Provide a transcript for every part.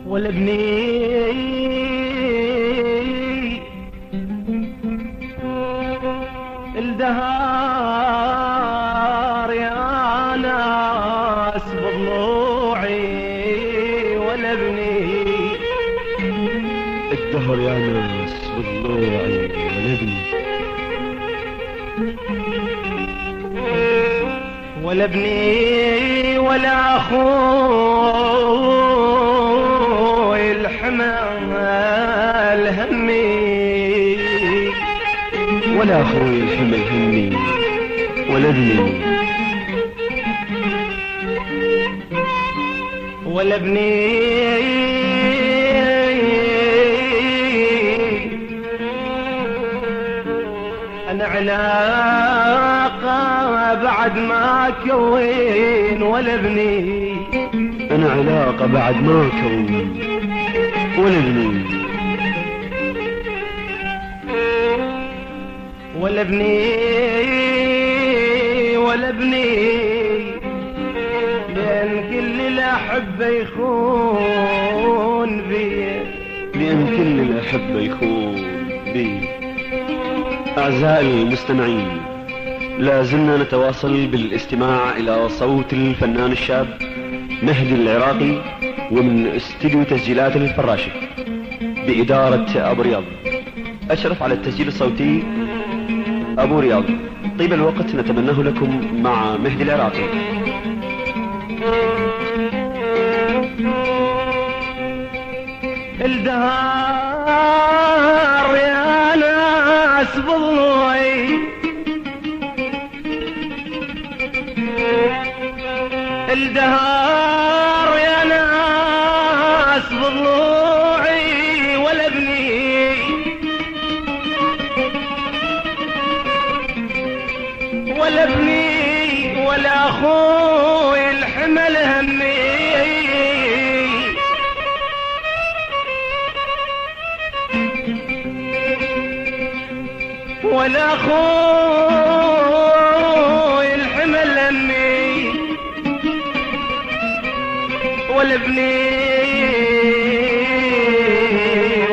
والابني الدهار يا ناس بضلوعي والابني الدهر يا ناس بضلوعي ولا ابني ولا اخوي الحمل همي ولا اخوي الحمل همي ولا ابني ولا ابني انا علاقة بعد ما كون ولا ابني انا علاقة بعد ما كون ولا ابني ولا ابني ولا ابني لأن كل الأحبة يخون بي لأن كل الأحبة يخون بي. أعزائي المستمعين، لا زلنا نتواصل بالاستماع إلى صوت الفنان الشاب مهدي العراقي ومن استديو تسجيلات الفراشة بإدارة أبو رياض. أشرف على التسجيل الصوتي أبو رياض. طيب الوقت نتمناه لكم مع مهدي العراقي. الدهار يا ناس بضلوعي الدهار يا ناس بضلوعي ولا ابني ولا ابني ولا اخوي الحمل همي ولا اخوي الحمل همي ولا ابني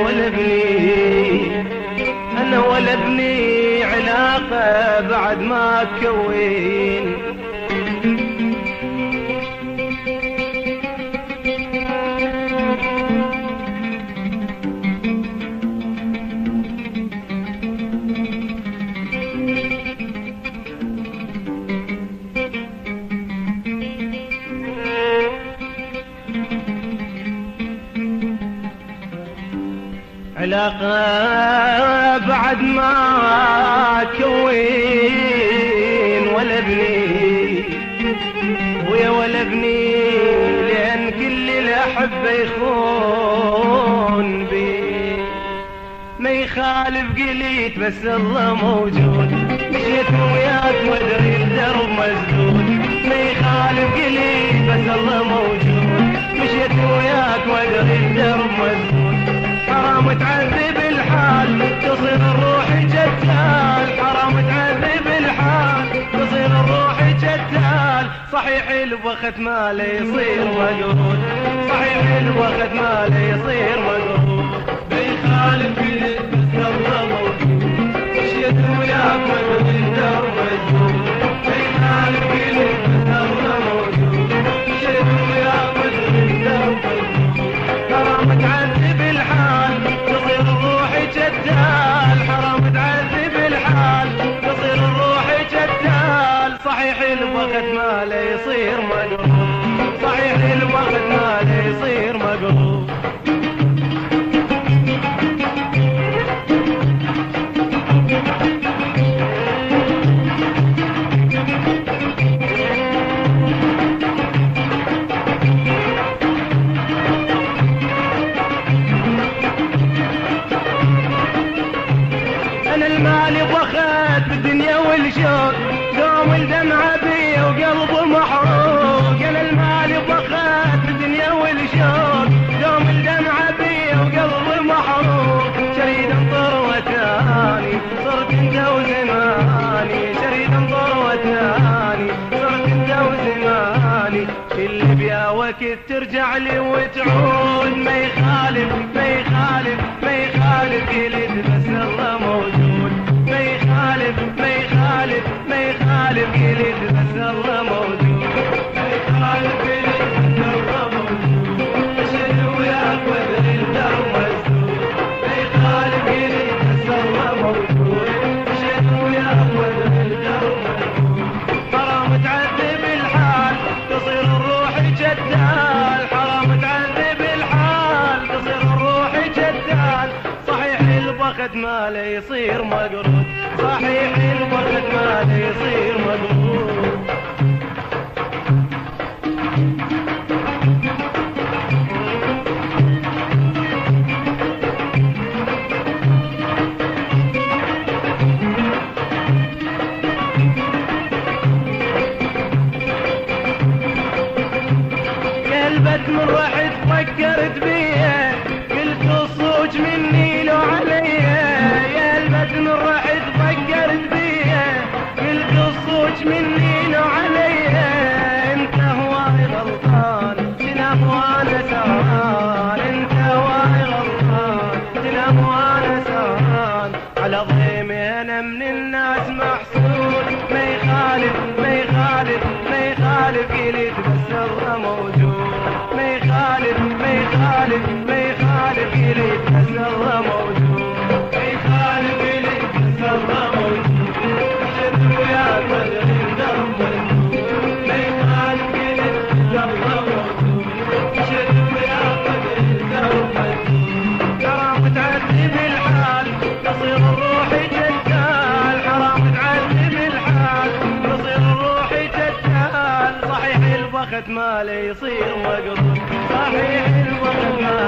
ولا ابني انا ولا ابني علاقة بعد ما كون علاقة بعد ما كون ولا ابني ويا ولا ابني لأن كل الأحبة يخون بي ما يخالف قليت بس الله موجود مشيت وياك وادري الدرب مسدود ما يخالف قليت بس الله موجود مشيت وياك وادري الدرب مسدود حرام تعذب الحال تصير الروح جتال حرام تعذب الحال تصير الروح جتال صحيح الوقت ما لا يصير مقهود صحيح الوقت ما لا يصير مقهود بيخالف قلت بس الله موجود مشيت وياك وادري الدرب مسدود بيخالف قلت بس الله موجود مشيت وياك وادري الدرب مسدود حرام تعذب الحال تصير الروح جدال حرام تعذب الحال تصير الروح جدال صحيح الوقت ما لا يصير مقهود صحيح الوقت ما لا يصير مقهود وقت ترجع لي وتعود. ما يخالف ما يخالف ما يخالف قلت بس الله موجود. ما يخالف ما يخالف ما يخالف قلت بس الله موجود. ما يخالف قلت بس الله موجود. اشهد وياك وادري الدرب مسدود. ما يخالف قلت بس الله موجود. اشهد وياك وادري الدرب مسدود. حرام تعذب الحال تصير الروح جدال. حرام تعذب الحال تصير الروح جدال. صحيح البخت ما له يصير مقرود. صحيح البخت ما له يصير مقرود. قلبت من رحت فكرت بيه قلت الصوج مني لو عليا. يا قلبت من رحت فكرت بيه قلت الصوج مني لو عليا. انت هواي غلطان تنام وانا سهران. انت هواي غلطان تنام وانا سهران. على ضيمي انا من الناس محسود. ما يخالف ما يخالف ما يخالف قلت بس الله موجود. ما يخالف ما يخالف ما يخالف قلت بس الله موجود. ما يخالف قلت بس الله موجود. اشهد وياك وادري الدرب مسدود. ما يخالف قلت بس الله موجود. اشهد وياك وادري الدرب مسدود. حرام تعذب الحال تصير الروح جدال. حرام تعذب الحال تصير الروح جدال. صحيح الوقت ما له يصير مقرود. صحيح الوقت ما